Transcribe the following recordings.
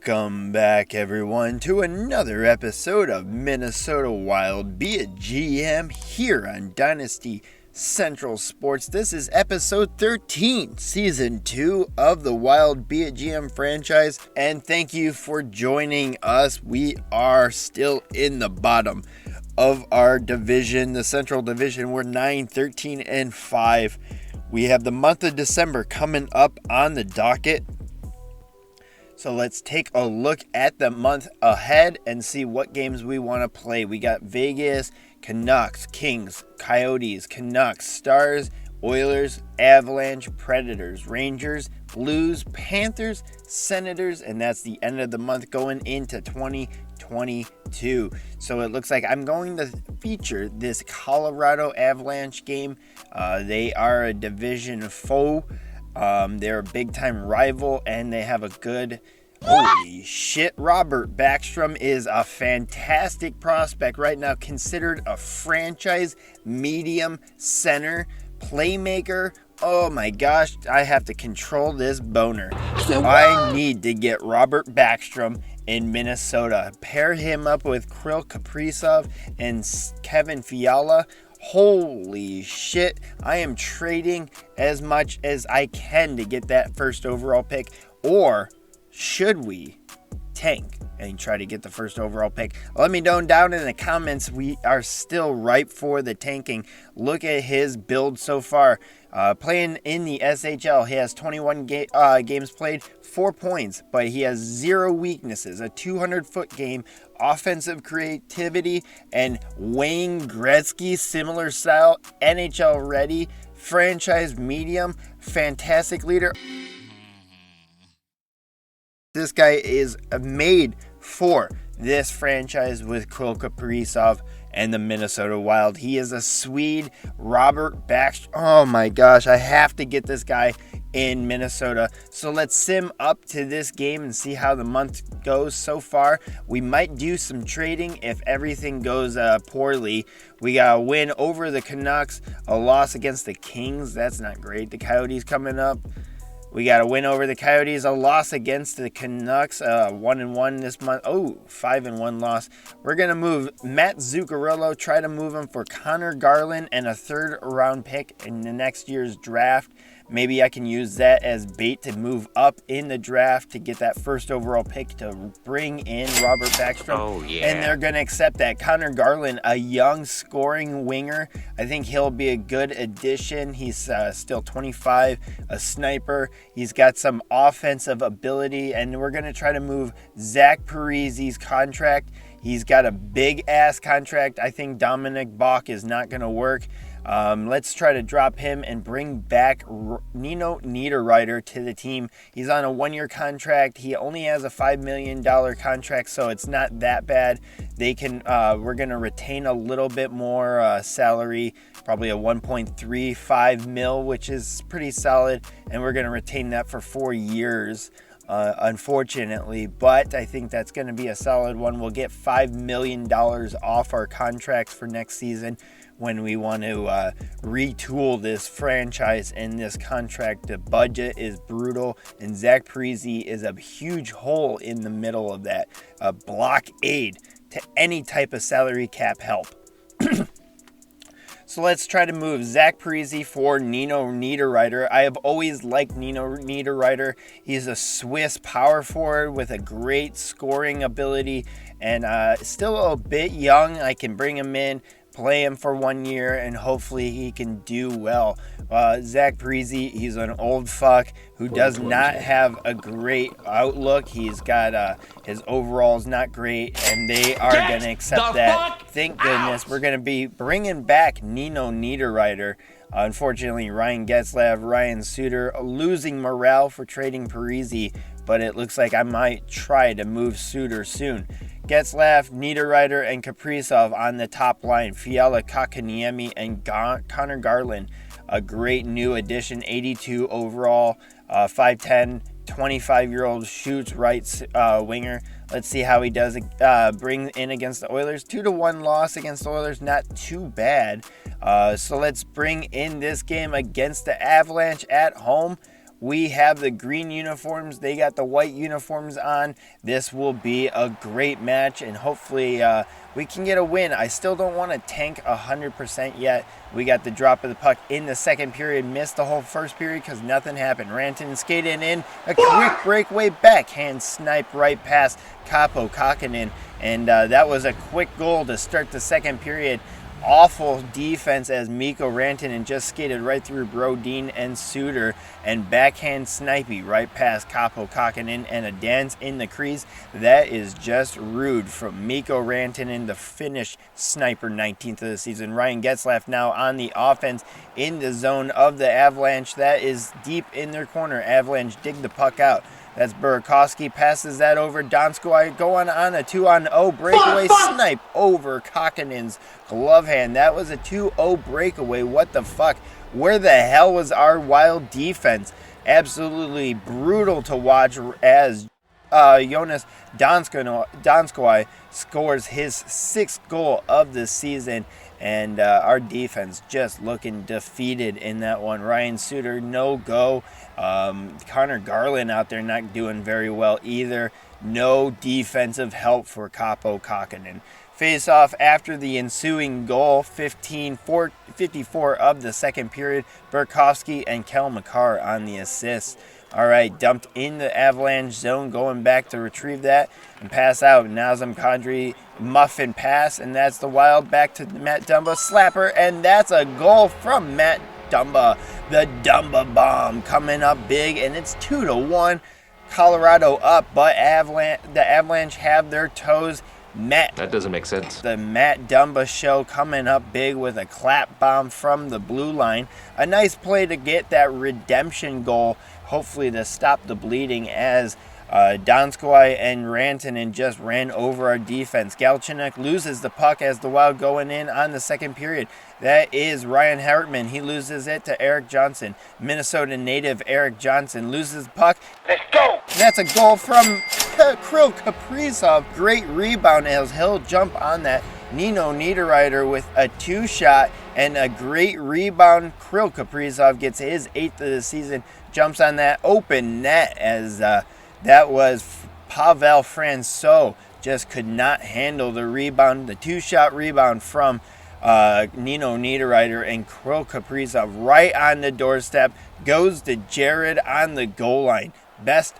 Welcome back, everyone, to another episode of Minnesota Wild. Be a GM here on Dynasty Central Sports. This is episode 13, season 2 of the Wild Be a GM franchise. And thank you for joining us. We are still in the bottom of our division, the Central Division. We're 9-13-5. We have the month of December coming up on the docket. So let's take a look at the month ahead and see what games we want to play. We got Vegas, Canucks, Kings, Coyotes, Canucks, Stars, Oilers, Avalanche, Predators, Rangers, Blues, Panthers, Senators, and that's the end of the month going into 2022. So it looks like I'm going to feature this Colorado Avalanche game. They are a division foe. They're a big-time rival, and they have a good... Holy shit, Robert Backstrom is a fantastic prospect right now, considered a franchise medium center playmaker. Oh my gosh, I have to control this boner. I need to get Robert Backstrom in Minnesota. Pair him up with Kirill Kaprizov and Kevin Fiala. Holy shit, I am trading as much as I can to get that first overall pick. Or should we tank and try to get the first overall pick? Let me know down in the comments. We are still ripe for the tanking. Look at his build so far. Playing in the SHL, he has 21 games played, 4 points, but he has 0 weaknesses. A 200-foot game, offensive creativity, and Wayne Gretzky similar style, NHL ready, franchise medium, fantastic leader. This guy is made for this franchise with Kirill Kaprizov and the Minnesota Wild. He is a Swede, Robert Backstrom. Oh my gosh, I have to get this guy in Minnesota. So let's sim up to this game and see how the month goes so far. We might do some trading if everything goes poorly. We got a win over the Canucks, a loss against the Kings. That's not great. The Coyotes coming up. We got a win over the Coyotes, a loss against the Canucks, 1-1 this month. Oh, 5-1 loss. We're going to move Matt Zuccarello, try to move him for Connor Garland and a third-round pick in the next year's draft. Maybe I can use that as bait to move up in the draft to get that first overall pick to bring in Robert Backstrom. Oh, yeah. And they're going to accept that. Connor Garland, a young scoring winger. I think he'll be a good addition. He's still 25, a sniper. He's got some offensive ability. And we're going to try to move Zach Parise's contract. He's got a big-ass contract. I think Dominic Bach is not going to work. Let's try to drop him and bring back Nino Niederreiter to the team. He's on a 1-year contract. He only has a $5 million contract, so it's not that bad. They can. We're going to retain a little bit more salary, probably a 1.35 mil, which is pretty solid, and we're going to retain that for 4 years. Unfortunately, but I think that's going to be a solid one. We'll get $5 million off our contracts for next season when we want to retool this franchise and this contract. The budget is brutal, and Zach Parise is a huge hole in the middle of that. A blockade to any type of salary cap help. So let's try to move Zach Parise for Nino Niederreiter. I have always liked Nino Niederreiter. He's a Swiss power forward with a great scoring ability and still a bit young. I can bring him in, play him for 1 year, and hopefully he can do well. Zach Parise, he's an old fuck who does not have a great outlook. He's got his overall's not great, and they are going to accept that. Thank goodness. We're going to be bringing back Nino Niederreiter. Unfortunately, Ryan Getzlaf, Ryan Suter losing morale for trading Parise, but it looks like I might try to move Suter soon. Getzlaf, Niederreiter, and Kaprizov on the top line. Fiala, Kakaniemi, and Connor Garland. A great new addition, 82 overall, 5'10", 25-year-old shoots right winger. Let's see how he does bring in against the Oilers. 2-1 loss against the Oilers, not too bad. So let's bring in this game against the Avalanche at home. We have the green uniforms. They got the white uniforms on. This will be a great match, and hopefully we can get a win. I still don't want to tank 100% yet. We got the drop of the puck in the second period. Missed the whole first period because nothing happened. Rantanen skated in. A quick breakaway backhand snipe right past Kaapo Kähkönen. And that was a quick goal to start the second period. Awful defense as Mikko Rantanen just skated right through Brodin and Suter and backhand snipey right past Kaapo Kähkönen and a dance in the crease. That is just rude from Mikko Rantanen, the Finnish sniper, 19th of the season. Ryan Getzlaf now on the offense in the zone of the Avalanche. That is deep in their corner. Avalanche dig the puck out. That's Burakovsky, passes that over. Donskoi going on a 2-on-0 breakaway snipe over Kähkönen's glove hand. That was a 2-0 breakaway. What the fuck? Where the hell was our Wild defense? Absolutely brutal to watch as Jonas Donskoi scores his 6th goal of the season. And our defense just looking defeated in that one. Ryan Suter, no go. Connor Garland out there not doing very well either. No defensive help for Kaapo Kähkönen. Face off after the ensuing goal, 54 of the second period. Burakovsky and Kel McCarr on the assists. All right, dumped in the Avalanche zone, going back to retrieve that and pass out. Nazem Kadri muffin pass, and that's the Wild back to Matt Dumba slapper, and that's a goal from Matt Dumba. The Dumba bomb coming up big, and it's 2-1. Colorado up, but the Avalanche have their toes met. That doesn't make sense. The Matt Dumba show coming up big with a clap bomb from the blue line. A nice play to get that redemption goal, hopefully to stop the bleeding as Donskoi and Rantanen just ran over our defense. Galchenyuk loses the puck as the Wild going in on the second period. That is Ryan Hartman. He loses it to Eric Johnson. Minnesota native Eric Johnson loses the puck. Let's go! That's a goal from Kirill Kaprizov. Great rebound as he'll jump on that. Nino Niederreiter with a 2-shot and a great rebound. Kirill Kaprizov gets his 8th of the season. Jumps on that open net as that was Pavel Francouz. Just could not handle the rebound. The 2-shot rebound from Nino Niederreiter, and Kirill Kaprizov right on the doorstep. Goes to Jared on the goal line. Best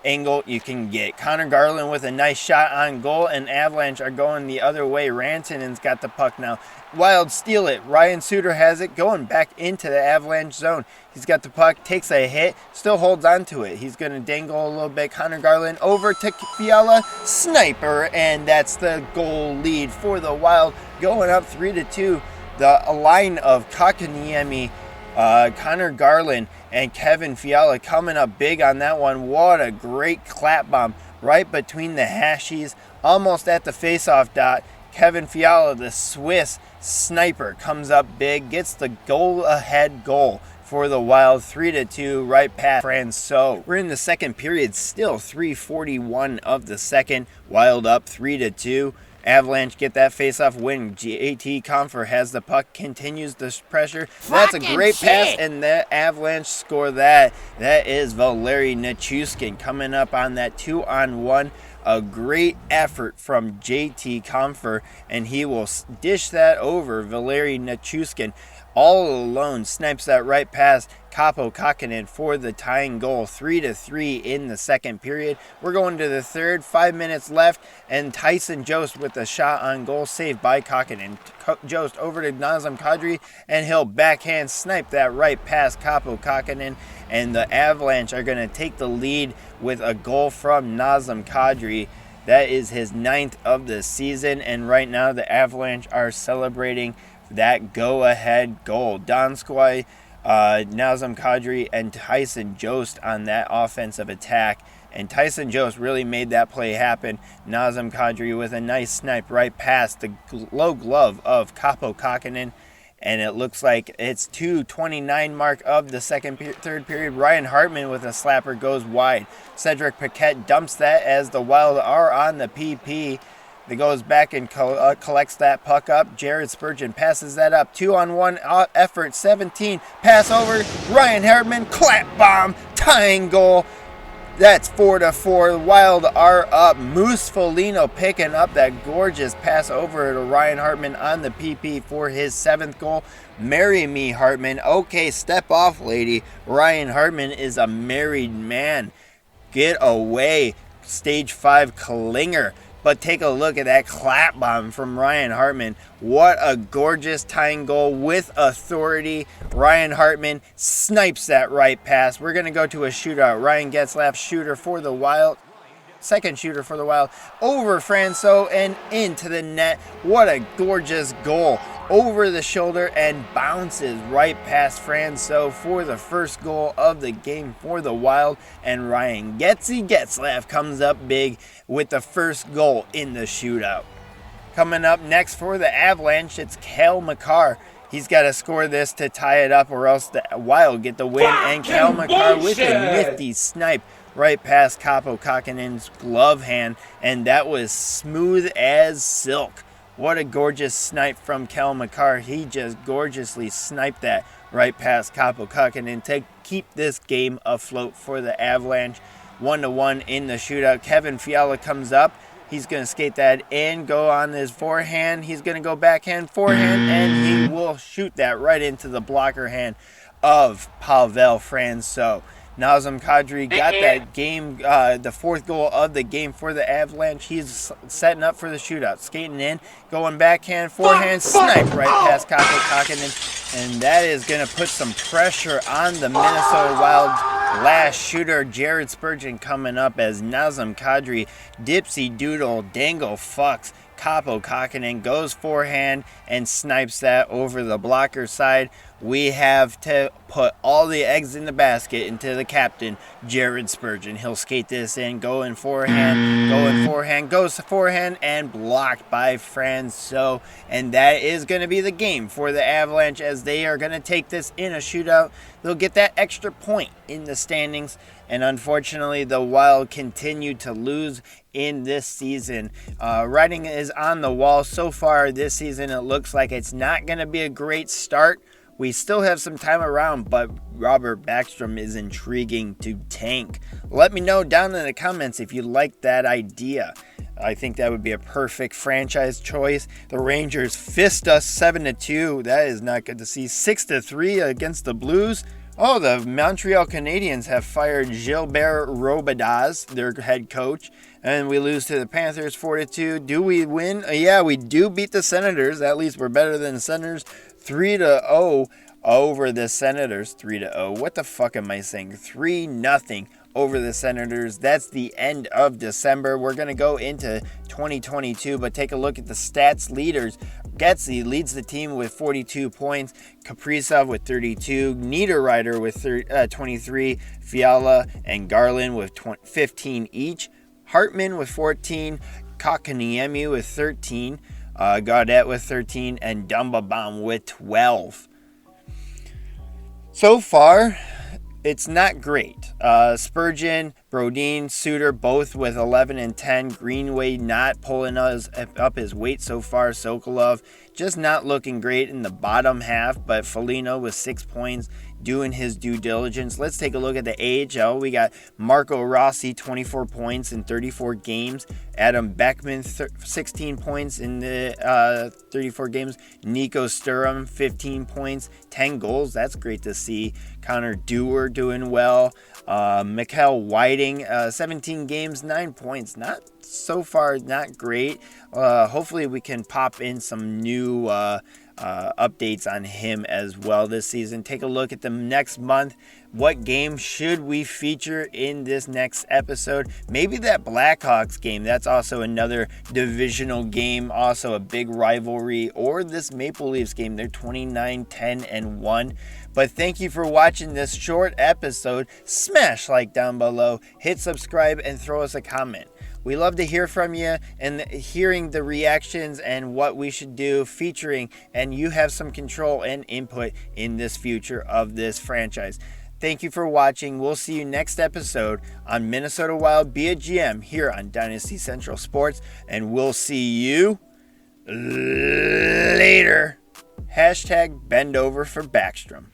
angle you can get. Connor Garland with a nice shot on goal, and Avalanche are going the other way. Rantanen's got the puck now. Wild steal it. Ryan Suter has it going back into the Avalanche zone. He's got the puck, takes a hit, still holds on to it. He's going to dangle a little bit. Connor Garland over to Fiala, sniper, and that's the goal lead for the Wild, going up 3-2. The line of Kakaniemi, Connor Garland, and Kevin Fiala coming up big on that one. What a great clap bomb right between the hashies, almost at the face-off dot. Kevin Fiala, the Swiss sniper, comes up big, gets the goal-ahead goal for the Wild, 3-2, right past Francouz. We're in the second period, still 3:41 of the second. Wild up 3-2. Avalanche get that face-off win. JT Compher has the puck, continues the pressure. That's a great pass, and the Avalanche score that. That is Valeri Nichushkin coming up on that 2-on-1. A great effort from JT Compher, and he will dish that over. Valeri Nichushkin all alone snipes that right past Kaapo Kähkönen for the tying goal. 3-3 in the second period. We're going to the third, 5 minutes left, and Tyson Jost with a shot on goal saved by Kähkönen. Jost over to Nazem Kadri, and he'll backhand snipe that right past Kaapo Kähkönen, and the Avalanche are going to take the lead with a goal from Nazem Kadri. That is his 9th of the season, and right now the Avalanche are celebrating that go-ahead goal. Donskoi, Nazem Kadri, and Tyson Jost on that offensive attack. And Tyson Jost really made that play happen. Nazem Kadri with a nice snipe right past the low glove of Kaapo Kähkönen. And it looks like it's 2:29 mark of the third period. Ryan Hartman with a slapper goes wide. Cedric Paquette dumps that as the Wild are on the PP. He goes back and collects that puck up. Jared Spurgeon passes that up. 2-on-1 effort. 17. Pass over. Ryan Hartman. Clap bomb. Tying goal. That's 4-4. The Wild are up. Moose Foligno picking up that gorgeous pass over to Ryan Hartman on the PP for his 7th goal. Marry me, Hartman. Okay, step off, lady. Ryan Hartman is a married man. Get away, stage 5 clinger. But take a look at that clap bomb from Ryan Hartman. What a gorgeous tying goal with authority. Ryan Hartman snipes that right pass. We're going to go to a shootout. Ryan Getzlaf, shooter for the Wild. Second shooter for the Wild. Over Francois and into the net. What a gorgeous goal. Over the shoulder and bounces right past Francois for the first goal of the game for the Wild. And Ryan Getzlaf comes up big with the first goal in the shootout. Coming up next for the Avalanche, it's Cale Makar. He's got to score this to tie it up or else the Wild get the win. And Cale Makar with a nifty snipe right past Kaapo Kähkönen's glove hand. And that was smooth as silk. What a gorgeous snipe from Cale Makar. He just gorgeously sniped that right past Kaapo Kähkönen to keep this game afloat for the Avalanche. 1-1 in the shootout. Kevin Fiala comes up. He's going to skate that in, go on his forehand. He's going to go backhand, forehand, and he will shoot that right into the blocker hand of Pavel Francois. Nazem Kadri got that game, the 4th goal of the game for the Avalanche. He's setting up for the shootout. Skating in, going backhand, forehand, snipe right past Kaapo Kähkönen. And that is going to put some pressure on the Minnesota Wild's last shooter, Jared Spurgeon, coming up as Nazem Kadri dipsy doodle dangle fucks. Kaapo Kähkönen goes forehand and snipes that over the blocker side. We have to put all the eggs in the basket into the captain, Jared Spurgeon. He'll skate this in, goes forehand, and blocked by Francois. And that is going to be the game for the Avalanche as they are going to take this in a shootout. They'll get that extra point in the standings. And unfortunately, the Wild continue to lose in this season. Writing is on the wall so far this season. It looks like it's not going to be a great start. We still have some time around, but Robert Backstrom is intriguing to tank. Let me know down in the comments if you like that idea. I think that would be a perfect franchise choice. The Rangers fist us 7-2. That is not good to see. 6-3 against the Blues. Oh, the Montreal Canadiens have fired Gilbert Robidas, their head coach, and we lose to the Panthers 4-2. Do we win? Yeah, we do beat the Senators. At least we're better than the Senators. 3-0 over the Senators. 3-0. What the fuck am I saying? 3-0 over the Senators. That's the end of December. We're going to go into 2022, but take a look at the stats leaders. Getzey leads the team with 42 points. Kaprizov with 32. Niederreiter with 23. Fiala and Garland with 15 each. Hartman with 14. Kotkaniemi with 13. Gaudette with 13. And Dumba with 12. So far, it's not great. Spurgeon, Brodin, Suter, both with 11 and 10. Greenway not pulling us up his weight so far. Sokolov just not looking great in the bottom half, but Foligno with 6 points doing his due diligence. Let's take a look at the AHL. We got Marco Rossi, 24 points in 34 games. Adam Beckman, 16 points in the 34 games. Nico Sturm, 15 points, 10 goals. That's great to see. Connor Dewar doing well. Mikael Whiting, 17 games, 9 points. Not so far, not great. Hopefully we can pop in some new updates on him as well this season. Take a look at the next month. What game should we feature in this next episode? Maybe that Blackhawks game. That's also another divisional game, also a big rivalry. Or this Maple Leafs game. They're 29-10-1. But thank you for watching this short episode. Smash like down below, hit subscribe, and throw us a comment. We love to hear from you and hearing the reactions and what we should do featuring, and you have some control and input in this future of this franchise. Thank you for watching. We'll see you next episode on Minnesota Wild Be a GM here on Dynasty Central Sports, and we'll see you later. #bend over for Backstrom.